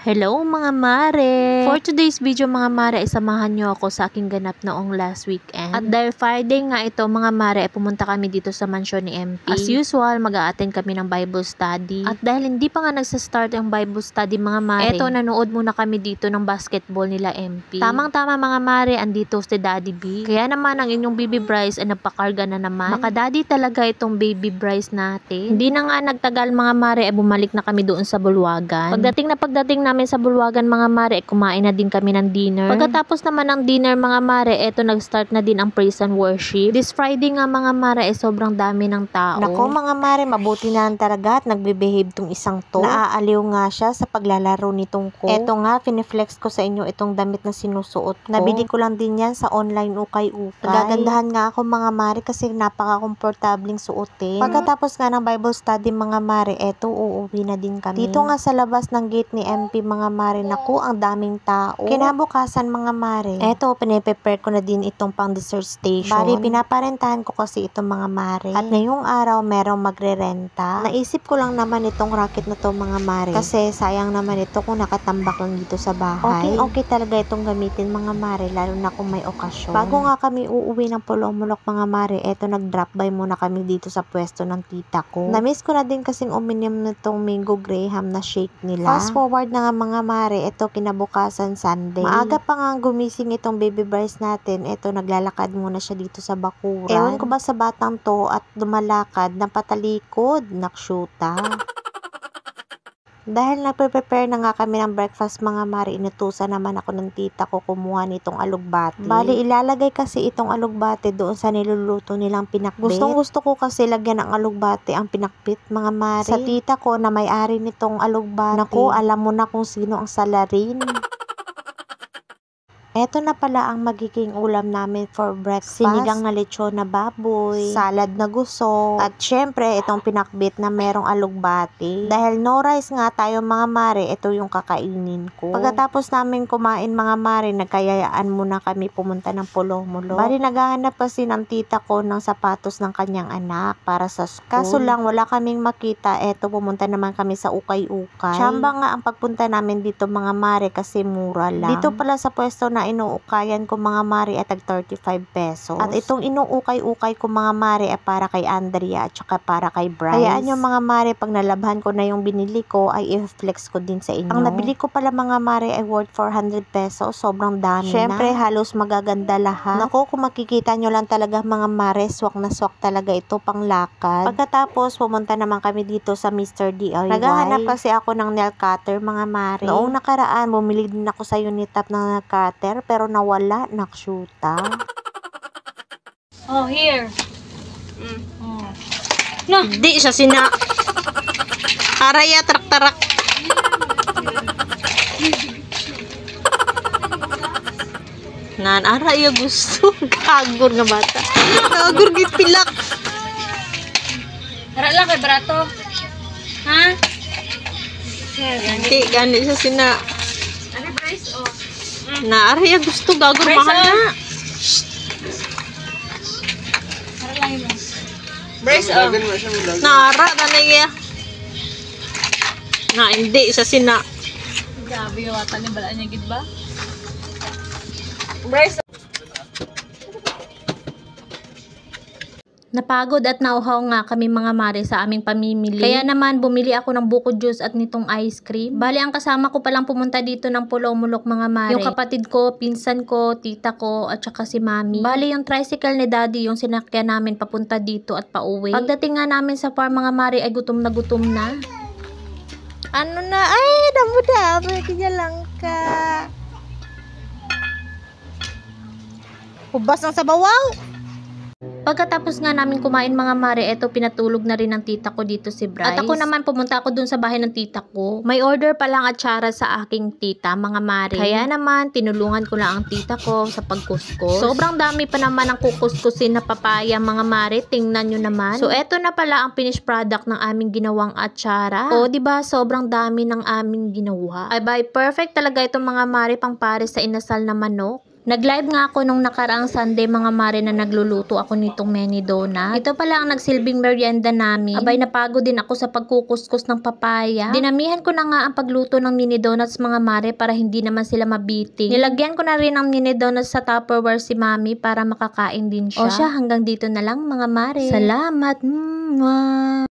Hello mga mare! For today's video mga mare, isamahan nyo ako sa aking ganap noong last weekend. At dahil Friday nga ito mga mare, pumunta kami dito sa mansyon ni MP. As usual, mag-a-attend kami ng Bible study. At dahil hindi pa nga nagsa-start yung Bible study mga mare, eto nanood muna kami dito ng basketball nila MP. Tamang-tama mga mare, andito si Daddy B. Kaya naman ang inyong baby Bryce ay nagpakarga na naman. Makadaddy talaga itong baby Bryce natin. Hindi na nga nagtagal mga mare, ay bumalik na kami doon sa bulwagan. Pagdating namin sa bulwagan mga mare, kumain na din kami ng dinner. Pagkatapos naman ng dinner mga mare, eto nag-start na din ang praise and worship. This Friday nga mga mare, sobrang dami ng tao. Nako mga mare, mabuti na lang talaga at nagbe-behave tong isang to. Naaaliw nga siya sa paglalaro nitong ko. Eto nga, finiflex ko sa inyo itong damit na sinusuot ko. Nabili ko lang din yan sa online ukay-ukay. Nagagandahan nga ako mga mare kasi napaka-komportabling suotin. Pagkatapos nga ng Bible study mga mare, eto uuwi na din kami. Dito nga sa labas ng gate ni MP mga mare, naku, ang daming tao. Kinabukasan mga mare, eto, piniprepare ko na din itong pang dessert station. Bali, pinaparentahan ko kasi itong mga mare. At ngayong araw, merong magre-renta. Naisip ko lang naman itong racket na to mga mare. Kasi sayang naman ito kung nakatambak lang dito sa bahay. Okay talaga itong gamitin mga mare, lalo na kung may okasyon. Bago nga kami uuwi ng Pulomolok mga mare, eto, nag-drop by muna kami dito sa pwesto ng tita ko. Namiss ko na din kasing uminom nitong mango graham na shake nila. Fast forward na nga mga mare, ito kinabukasan Sunday. Maaga pa nga gumising itong baby Bryce natin. Ito naglalakad muna siya dito sa bakuran. Ewan ko ba sa batang to at lumalakad, napatalikod, nakshuta. Dahil nagpe-prepare na nga kami ng breakfast mga mare, inutusan naman ako ng tita ko kumuha nitong alugbati. Bali, ilalagay kasi itong alugbati doon sa niluluto nilang pinakbit. Gustong gusto ko kasi lagyan ng alugbati ang pinakbit mga mare. Sa tita ko na may-ari nitong alugbati. Naku, alam mo na kung sino ang salarin. Eto na pala ang magiging ulam namin for breakfast. Sinigang na lechon na baboy, salad na guso, at syempre itong pinakbit na merong alugbati. Dahil no rice nga tayo mga mare, ito yung kakainin ko. Pagkatapos namin kumain mga mare, nagkayayaan muna kami pumunta ng Pulomolok. Bali, naghahanap kasi ng tita ko ng sapatos ng kanyang anak para sa school. Kaso lang wala kaming makita, eto pumunta naman kami sa ukay-ukay. Tsamba nga ang pagpunta namin dito mga mare kasi mura lang. Dito pala sa pwesto na inuukayan ko mga mare at tag 35 pesos. At itong inuukay-ukay ko mga mare ay para kay Andrea at saka para kay Bryce. Hayaan nyo mga mare, pag nalabhan ko na yung binili ko ay i-flex ko din sa inyo. Ang nabili ko pala mga mare ay worth 400 pesos. Sobrang dami syempre, na. Halos magaganda lahat. Nako, kung makikita nyo lang talaga mga mare, swak na swak talaga ito pang lakad. Pagkatapos, pumunta naman kami dito sa Mr. DIY. Naghahanap kasi ako ng nail cutter mga mare. Noong nakaraan, bumili din ako sa Unitap ng nail cutter pero nawala, nakshuta. Oh, here. No. Di siya sina. Araya, tarak-tarak. Nan, araya gusto. Kagor nga bata. Kagor gipilak. Tara lang kay Brato. Ha? Di, gani siya sina. Ano Bryce, oh. Na, araya gusto. Gagor mahal na. Tara lang yun. Bryce, naara na niya. Na, hindi sa sina. Grabe yung wata niya, balaan niya, gid ba? Bryce, Napagod at nauhaw nga kami mga mare sa aming pamimili. Kaya naman bumili ako ng buko juice at nitong ice cream. Bali, ang kasama ko palang pumunta dito ng Pulomolok mga mare, yung kapatid ko, pinsan ko, tita ko, at saka si mami. Bali, yung tricycle ni daddy yung sinakyan namin papunta dito at pauwi. Pagdating nga namin sa farm mga mare ay gutom na gutom na. Ano na? Ay, damo-damo. Kanya lang ka. Hubas ng sabawaw. Pagkatapos nga namin kumain mga mare, eto pinatulog na rin ng tita ko dito si Bryce. At ako naman pumunta ako dun sa bahay ng tita ko. May order pa lang atsara sa aking tita mga mare. Kaya naman tinulungan ko lang ang tita ko sa pagkuskus. Sobrang dami pa naman ang kukuskusin na papaya mga mare. Tingnan nyo naman. So eto na pala ang finished product ng aming ginawang atsara. O diba sobrang dami ng aming ginawa. Ay bye, perfect talaga itong mga mare pang pares sa inasal na manok. Nag-live nga ako nung nakaraang Sunday mga mare na nagluluto ako nitong mini donut. Ito pala ang nagsilbing merienda namin. Abay napagod din ako sa pagkukuskus ng papaya. Dinamihan ko na nga ang pagluto ng mini donuts mga mare para hindi naman sila mabiting. Nilagyan ko na rin ng mini donuts sa Tupperware si mami para makakain din siya. O siya, hanggang dito na lang mga mare. Salamat!